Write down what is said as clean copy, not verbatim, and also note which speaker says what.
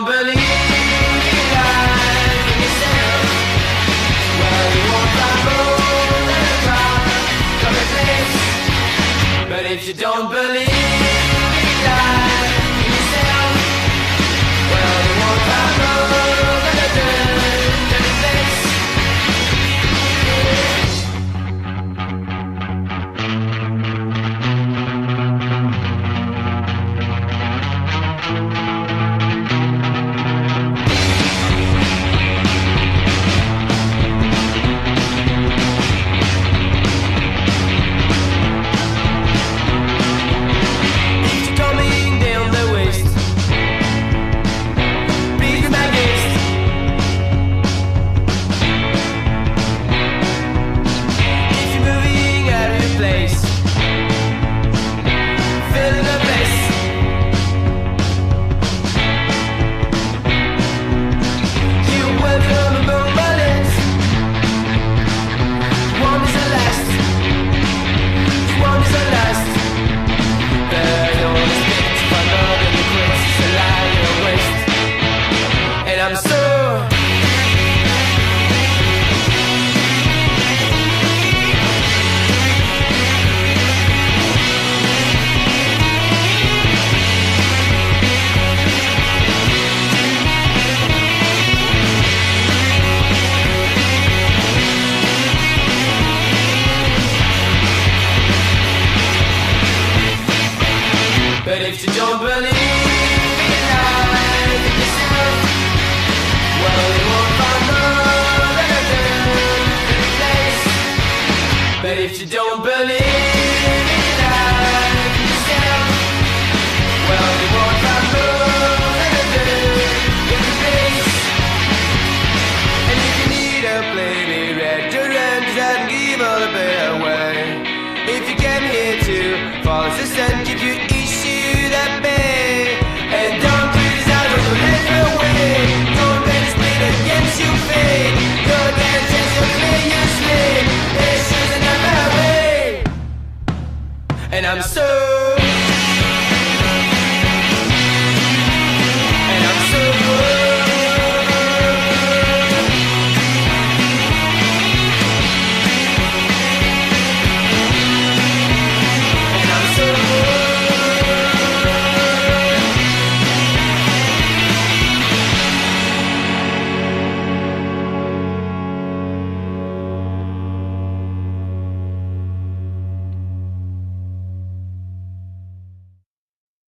Speaker 1: don't believe in life in yourself, well, you won't find more than a common place. But if you don't believe in life in yourself, well, you won't find more than a dirty place. But if you don't believe in life in yourself, well, you won't find more than a dirty place. But if you don't believe in life in yourself, well, you won't find more than a dirty place. And if you need a plane, read your rent and give all the bear away. If you came here to follow the sun, give you that bay, and don't criticize what you let away. Don't let it split against your fate. Your dance chance to play your slave. There's just another way. And I'm so